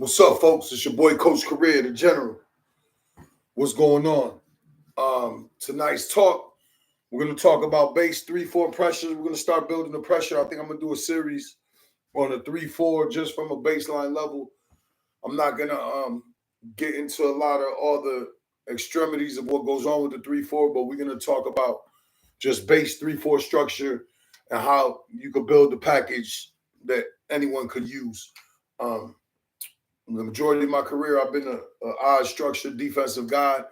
What's up, folks? It's your boy Coach Career, the General. What's going on? Tonight's talk, we're going to talk about base 3-4 pressures. We're going to start building the pressure. I think I'm going to do a series on the 3-4 just from a baseline level. I'm not going to get into a lot of all the extremities of what goes on with the 3-4, but we're going to talk about just base 3-4 structure and how you could build the package that anyone could use. The majority of my career, I've been an odd structured defensive guy,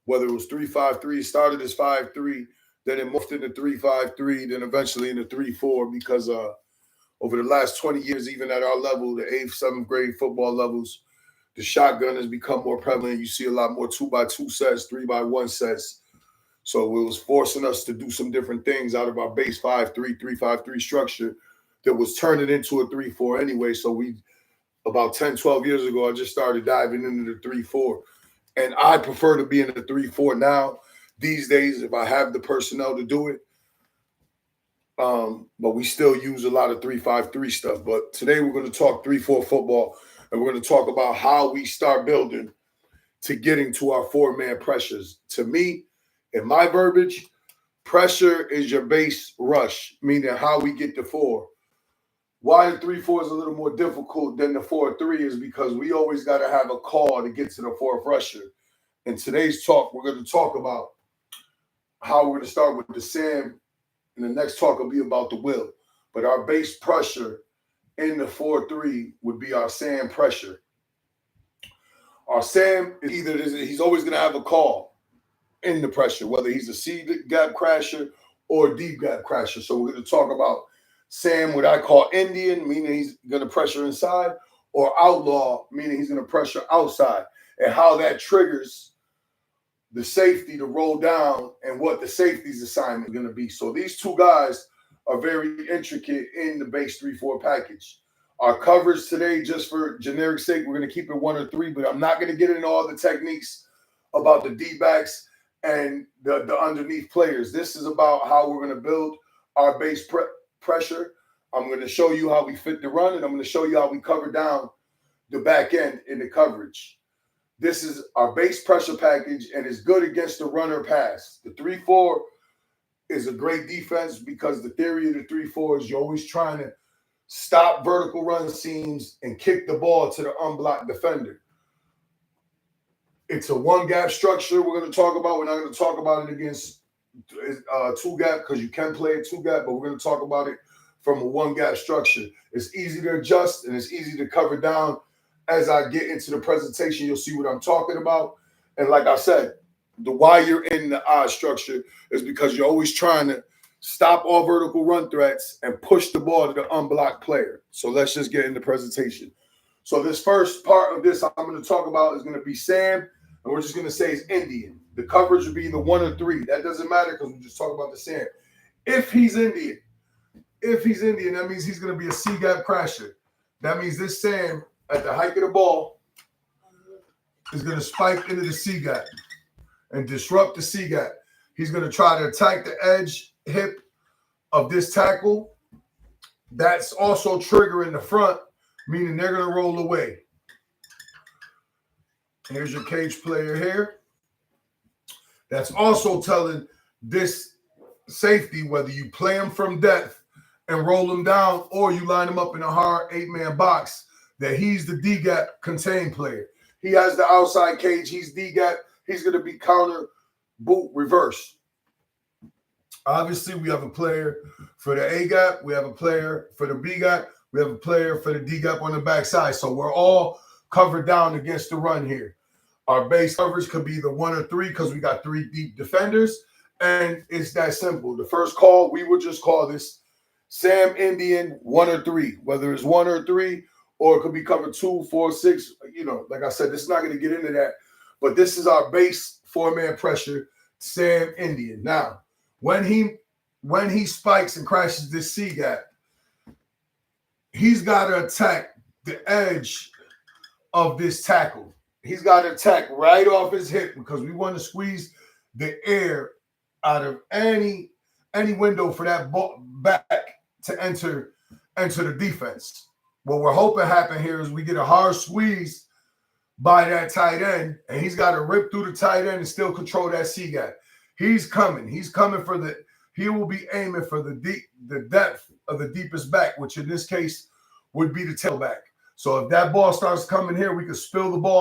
whether it was 3-5-3, started as 5-3, then it morphed into 3-5-3, then eventually into 3-4, because over the last 20 years, even at our level, the 8th, 7th grade football levels, the shotgun has become more prevalent. You see a lot more 2x2 sets, 3x1 sets. So it was forcing us to do some different things out of our base 5-3, 3-5-3 structure that was turning into a 3-4 anyway. So about 10, 12 years ago, I just started diving into the 3-4. And I prefer to be in the 3-4 now, these days, if I have the personnel to do it. But we still use a lot of 3-5-3 stuff. But today we're going to talk 3-4 football, and we're going to talk about how we start building to getting to our 4-man pressures. To me, in my verbiage, pressure is your base rush, meaning how we get to 4. Why the 3-4 is a little more difficult than the 4-3 is because we always got to have a call to get to the 4th rusher. In today's talk, we're going to talk about how we're going to start with the Sam, and the next talk will be about the Will. But our base pressure in the 4-3 would be our Sam pressure. Our Sam is he's always going to have a call in the pressure, whether he's a C gap crasher or a deep gap crasher. So we're going to talk about Sam, what I call Indian, meaning he's going to pressure inside, or outlaw, meaning he's going to pressure outside, and how that triggers the safety to roll down and what the safety's assignment is going to be. So these two guys are very intricate in the base 3-4 package. Our coverage today, just for generic sake, we're going to keep it 1 or 3, but I'm not going to get into all the techniques about the D-backs and the underneath players. This is about how we're going to build our base pressure. I'm going to show you how we fit the run, and I'm going to show you how we cover down the back end in the coverage. This is our base pressure package, and it's good against the runner pass. The 3-4 is a great defense because the theory of the 3-4 is you're always trying to stop vertical run seams and kick the ball to the unblocked defender. It's a 1-gap structure we're going to talk about. We're not going to talk about it against 2-gap because you can play a 2-gap, but we're going to talk about it from a 1-gap structure. It's easy to adjust and it's easy to cover down. As I get into the presentation, you'll see what I'm talking about. And like I said, the why you're in the odd structure is because you're always trying to stop all vertical run threats and push the ball to the unblocked player. So let's just get into the presentation. So this first part of this I'm going to talk about is going to be Sam, and we're just going to say it's Indian. The coverage would be the 1 or 3. That doesn't matter because we just talk about the Sam. If he's Indian, that means he's going to be a C-gap crasher. That means this Sam, at the height of the ball, is going to spike into the C-gap and disrupt the C-gap. He's going to try to attack the edge hip of this tackle. That's also triggering the front, meaning they're going to roll away. Here's your cage player here. That's also telling this safety whether you play him from depth and roll him down or you line him up in a hard 8-man box, that he's the D-gap contained player. He has the outside cage. He's D-gap. He's going to be counter boot reverse. Obviously, we have a player for the A-gap. We have a player for the B-gap. We have a player for the D-gap on the backside. So we're all covered down against the run here. Our base coverage could be the 1 or 3 because we got 3 deep defenders. And it's that simple. The first call, we would just call this Sam Indian 1 or 3, whether it's 1 or 3, or it could be covered 2, 4, 6. You know, like I said, this is not going to get into that. But this is our base 4-man pressure, Sam Indian. Now, when he spikes and crashes this C-gap, he's got to attack the edge of this tackle. He's got to attack right off his hip because we want to squeeze the air out of any window for that ball back to enter the defense. what we're hoping happen here is we get a hard squeeze by that tight end, and he's got to rip through the tight end and still control that C gap. He's coming. He's coming for the. He will be aiming for the depth of the deepest back, which in this case would be the tailback. So if that ball starts coming here, we can spill the ball